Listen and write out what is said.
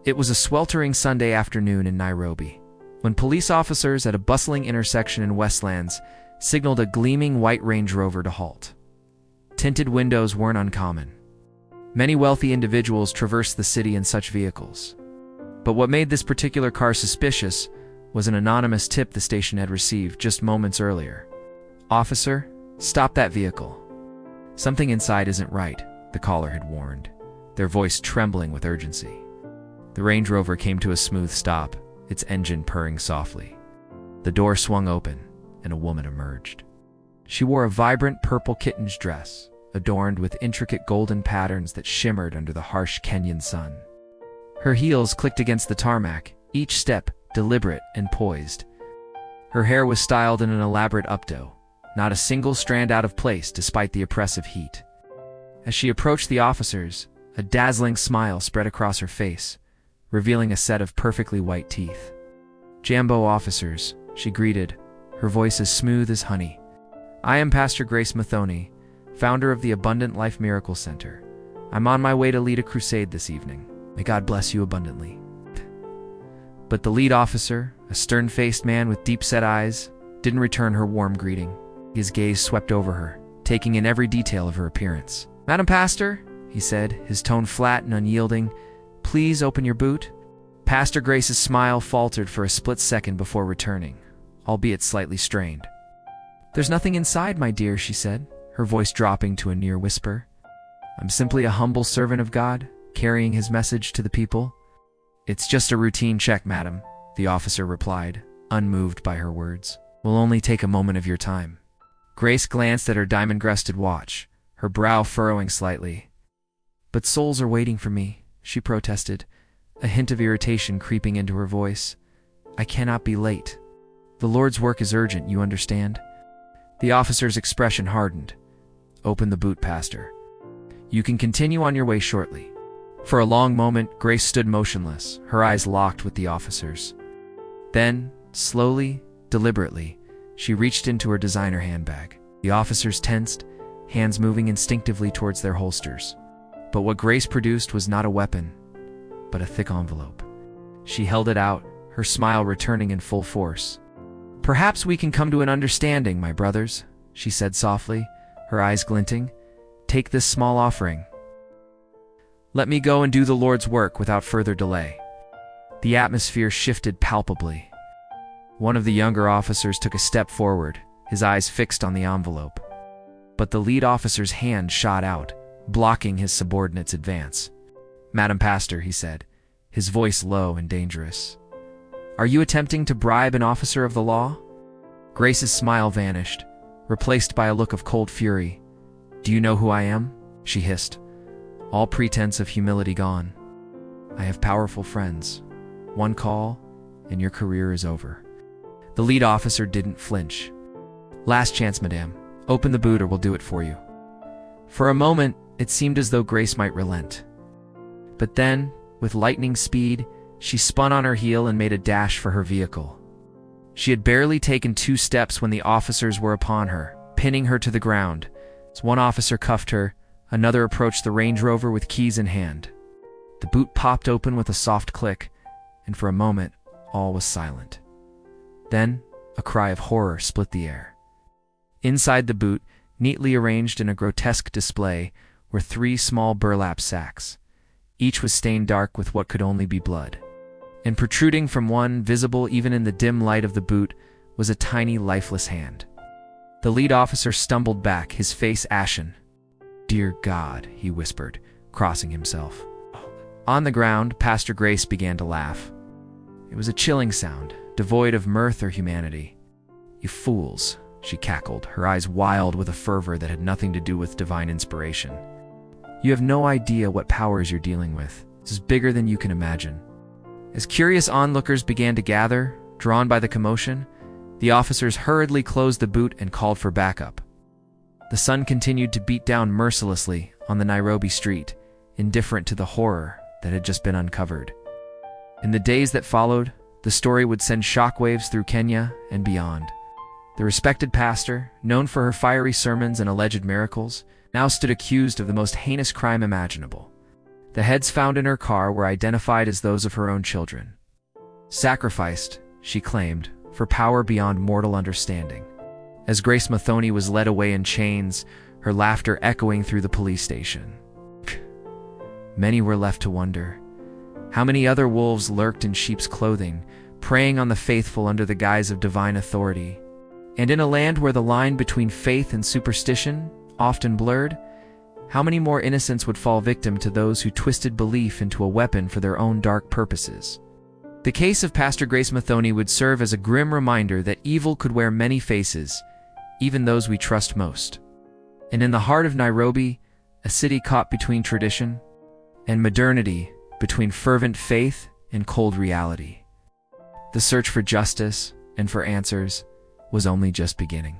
It was a sweltering Sunday afternoon in Nairobi, when police officers at a bustling intersection in Westlands signaled a gleaming white Range Rover to halt. Tinted windows weren't uncommon. Many wealthy individuals traversed the city in such vehicles. But what made this particular car suspicious was an anonymous tip the station had received just moments earlier. "Officer, stop that vehicle. Something inside isn't right," the caller had warned, their voice trembling with urgency. The Range Rover came to a smooth stop, its engine purring softly. The door swung open, and a woman emerged. She wore a vibrant purple kitten's dress, adorned with intricate golden patterns that shimmered under the harsh Kenyan sun. Her heels clicked against the tarmac, each step deliberate and poised. Her hair was styled in an elaborate updo, not a single strand out of place despite the oppressive heat. As she approached the officers, a dazzling smile spread across her face, revealing a set of perfectly white teeth. "Jambo officers," she greeted, her voice as smooth as honey. "I am Pastor Grace Mathoni, founder of the Abundant Life Miracle Center. I'm on my way to lead a crusade this evening. May God bless you abundantly." But the lead officer, a stern-faced man with deep-set eyes, didn't return her warm greeting. His gaze swept over her, taking in every detail of her appearance. "Madam Pastor," he said, his tone flat and unyielding, "please open your boot." Pastor Grace's smile faltered for a split second before returning, albeit slightly strained. "There's nothing inside, my dear," she said, her voice dropping to a near whisper. "I'm simply a humble servant of God, carrying his message to the people." "It's just a routine check, madam," the officer replied, unmoved by her words. "We'll only take a moment of your time." Grace glanced at her diamond-crested watch, her brow furrowing slightly. "But souls are waiting for me," she protested, a hint of irritation creeping into her voice. "I cannot be late. The Lord's work is urgent, you understand?" The officer's expression hardened. "Open the boot, Pastor. You can continue on your way shortly." For a long moment, Grace stood motionless, her eyes locked with the officer's. Then, slowly, deliberately, she reached into her designer handbag. The officers tensed, hands moving instinctively towards their holsters. But what Grace produced was not a weapon, but a thick envelope. She held it out, her smile returning in full force. "Perhaps we can come to an understanding, my brothers," she said softly, her eyes glinting. "Take this small offering. Let me go and do the Lord's work without further delay." The atmosphere shifted palpably. One of the younger officers took a step forward, his eyes fixed on the envelope. But the lead officer's hand shot out, blocking his subordinate's advance. "Madam Pastor," he said, his voice low and dangerous. "Are you attempting to bribe an officer of the law?" Grace's smile vanished, replaced by a look of cold fury. "Do you know who I am?" she hissed, all pretense of humility gone. "I have powerful friends. One call, and your career is over." The lead officer didn't flinch. "Last chance, madame. Open the boot or we'll do it for you." For a moment, it seemed as though Grace might relent. But then, with lightning speed, she spun on her heel and made a dash for her vehicle. She had barely taken 2 steps when the officers were upon her, pinning her to the ground. As one officer cuffed her, another approached the Range Rover with keys in hand. The boot popped open with a soft click, and for a moment, all was silent. Then, a cry of horror split the air. Inside the boot, neatly arranged in a grotesque display, were 3 small burlap sacks. Each was stained dark with what could only be blood. And protruding from one, visible even in the dim light of the boot, was a tiny, lifeless hand. The lead officer stumbled back, his face ashen. "Dear God," he whispered, crossing himself. On the ground, Pastor Grace began to laugh. It was a chilling sound, devoid of mirth or humanity. "You fools," she cackled, her eyes wild with a fervor that had nothing to do with divine inspiration. "You have no idea what powers you're dealing with. This is bigger than you can imagine." As curious onlookers began to gather, drawn by the commotion, the officers hurriedly closed the boot and called for backup. The sun continued to beat down mercilessly on the Nairobi street, indifferent to the horror that had just been uncovered. In the days that followed, the story would send shockwaves through Kenya and beyond. The respected pastor, known for her fiery sermons and alleged miracles, now stood accused of the most heinous crime imaginable. The heads found in her car were identified as those of her own children. Sacrificed, she claimed, for power beyond mortal understanding. As Grace Mathoni was led away in chains, her laughter echoing through the police station. Many were left to wonder. How many other wolves lurked in sheep's clothing, preying on the faithful under the guise of divine authority? And in a land where the line between faith and superstition, often blurred, how many more innocents would fall victim to those who twisted belief into a weapon for their own dark purposes? The case of Pastor Grace Mathoni would serve as a grim reminder that evil could wear many faces, even those we trust most. And in the heart of Nairobi, a city caught between tradition and modernity, between fervent faith and cold reality, the search for justice and for answers was only just beginning.